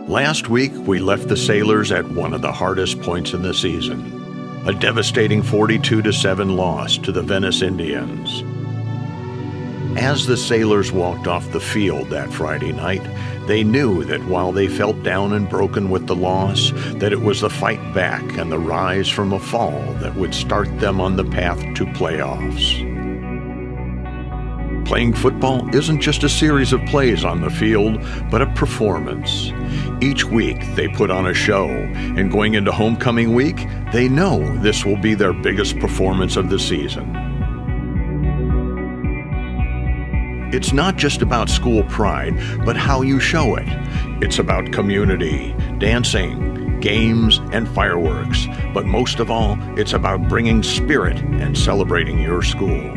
Last week, we left the Sailors at one of the hardest points in the season, a devastating 42-7 loss to the Venice Indians. As the Sailors walked off the field that Friday night, they knew that while they felt down and broken with the loss, that it was the fight back and the rise from a fall that would start them on the path to playoffs. Playing football isn't just a series of plays on the field, but a performance. Each week, they put on a show, and going into homecoming week, they know this will be their biggest performance of the season. It's not just about school pride, but how you show it. It's about community, dancing, games, and fireworks. But most of all, it's about bringing spirit and celebrating your school.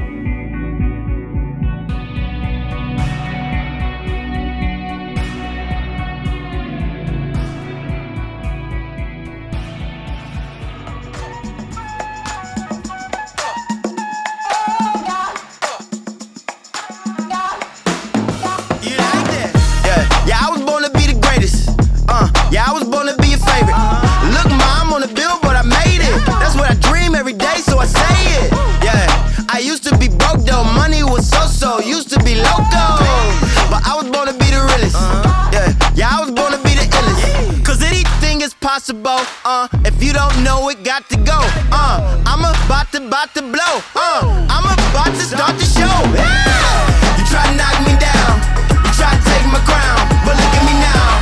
If you don't know it, got to go. I'm about to blow. I'm about to start the show. Yeah. You try to knock me down, you try to take my crown, but look at me now.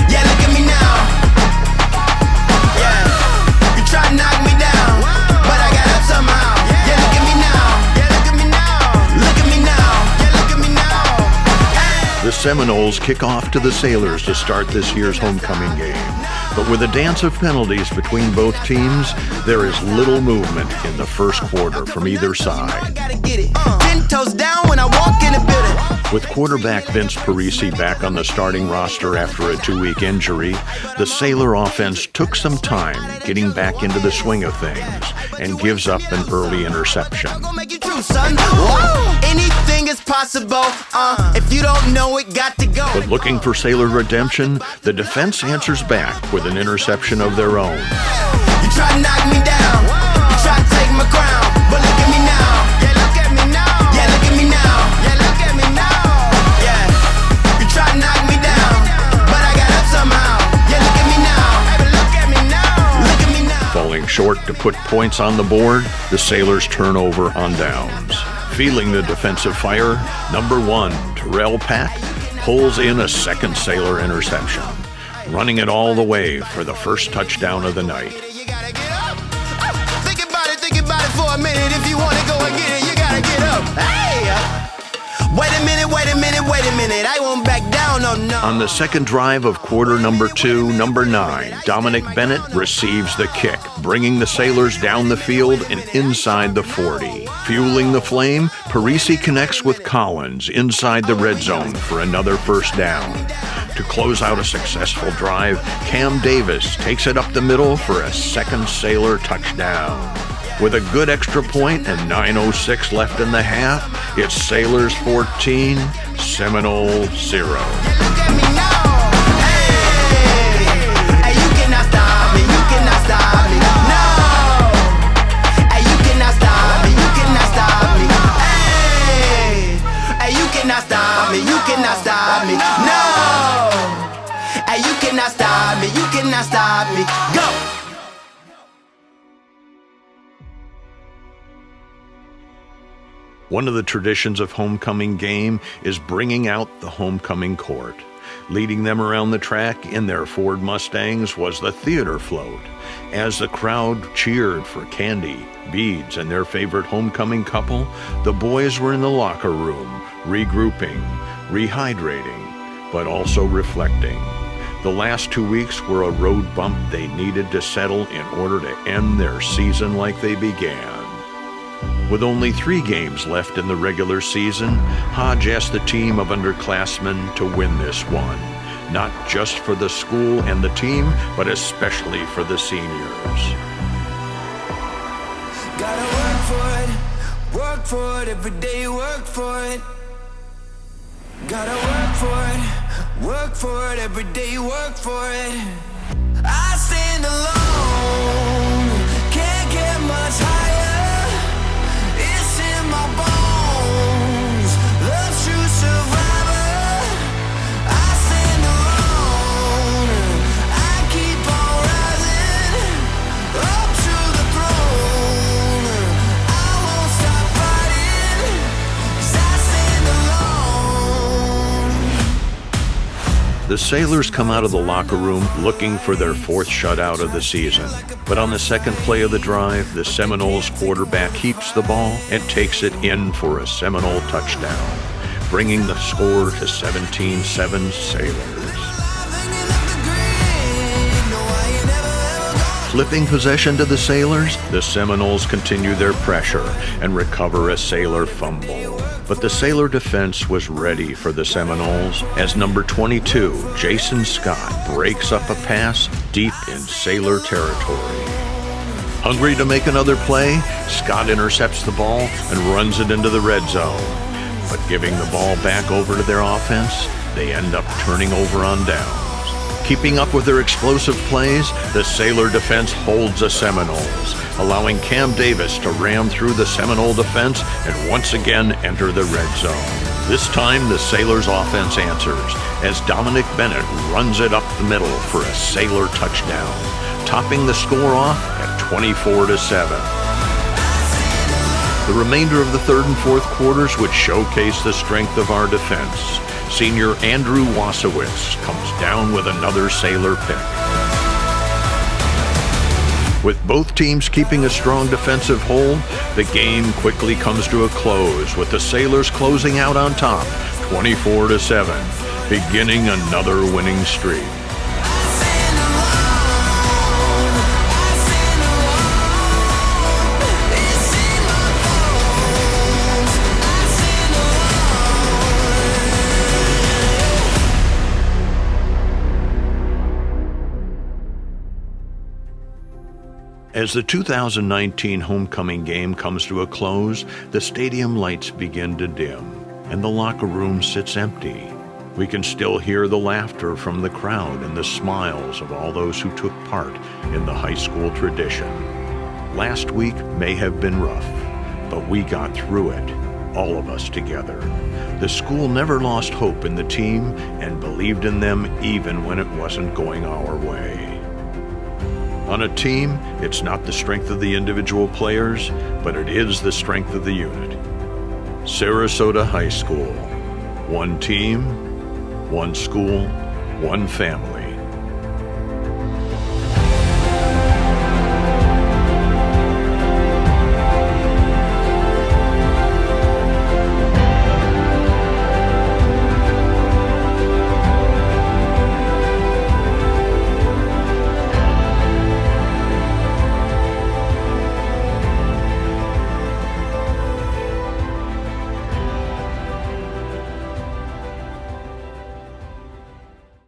Yeah, look at me now. Yeah, you try to knock me down, but I got up somehow. Yeah, look at me now. Yeah, look at me now. Look at me now. Yeah, look at me now. Hey. The Seminoles kick off to the Sailors to start this year's homecoming game. But with a dance of penalties between both teams, there is little movement in the first quarter from either side. With quarterback Vince Parisi back on the starting roster after a 2-week injury, the Sailor offense took some time getting back into the swing of things and gives up an early interception. Anything is possible. If you don't know it, got to go. But looking for Sailor redemption, the defense answers back with an interception of their own. You try to knock me down, you try to take my crown, but look at me now. Yeah, look at me now. Yeah, look at me now. Yeah, look at me now. Yeah, you try to knock me down, but I got up somehow. Yeah, look at me now. Hey, but look at me now. Look at me now. Falling short to put points on the board, the Sailors turn over on downs. Feeling the defensive fire, number 1, Terrell Pack, pulls in a second Sailor interception, running it all the way for the first touchdown of the night. You gotta get up. Think about it for a minute. If you want to go and get it, you gotta get up. Hey! Wait a minute. I won't back down, no. On the second drive of quarter number 2, number 9, Dominic Bennett receives the kick, bringing the Sailors down the field and inside the 40. Fueling the flame, Parisi connects with Collins inside the red zone for another first down. To close out a successful drive, Cam Davis takes it up the middle for a second Sailor touchdown. With a good extra point and 9:06 left in the half, it's Sailors 14, Seminole 0. Look at me now. Hey, you cannot stop me. You cannot stop me. No. Hey, you cannot stop me. You cannot stop me. Hey, you cannot stop me. You cannot stop me. No. Hey, you cannot stop me. You cannot stop me. Go. One of the traditions of homecoming game is bringing out the homecoming court. Leading them around the track in their Ford Mustangs was the theater float. As the crowd cheered for candy, beads, and their favorite homecoming couple, the boys were in the locker room, regrouping, rehydrating, but also reflecting. The last 2 weeks were a road bump they needed to settle in order to end their season like they began. With only 3 games left in the regular season, Hodge asked the team of underclassmen to win this one, not just for the school and the team, but especially for the seniors. Gotta work for it, every day work for it. Gotta work for it, every day work for it. I stand alone, can't get much higher. It's in my bones, the true survivor. I stand alone, I keep on rising up to the throne. I won't stop fighting, 'cause I stand alone. The Sailors come out of the locker room looking for their fourth shutout of the season. But on the second play of the drive, the Seminoles quarterback keeps the ball and takes it in for a Seminole touchdown, bringing the score to 17-7 Sailors. Flipping possession to the Sailors, the Seminoles continue their pressure and recover a Sailor fumble. But the Sailor defense was ready for the Seminoles as number 22, Jason Scott, breaks up a pass deep in Sailor territory. Hungry to make another play, Scott intercepts the ball and runs it into the red zone. But giving the ball back over to their offense, they end up turning over on downs. Keeping up with their explosive plays, the Sailor defense holds the Seminoles, allowing Cam Davis to ram through the Seminole defense and once again enter the red zone. This time, the Sailors' offense answers as Dominic Bennett runs it up the middle for a Sailor touchdown, topping the score off at 24-7. The remainder of the third and fourth quarters would showcase the strength of our defense. Senior Andrew Wasowitz comes down with another Sailor pick. With both teams keeping a strong defensive hold, the game quickly comes to a close with the Sailors closing out on top, 24-7, beginning another winning streak. As the 2019 homecoming game comes to a close, the stadium lights begin to dim, and the locker room sits empty. We can still hear the laughter from the crowd and the smiles of all those who took part in the high school tradition. Last week may have been rough, but we got through it, all of us together. The school never lost hope in the team and believed in them even when it wasn't going our way. On a team, it's not the strength of the individual players, but it is the strength of the unit. Sarasota High School. One team, one school, one family.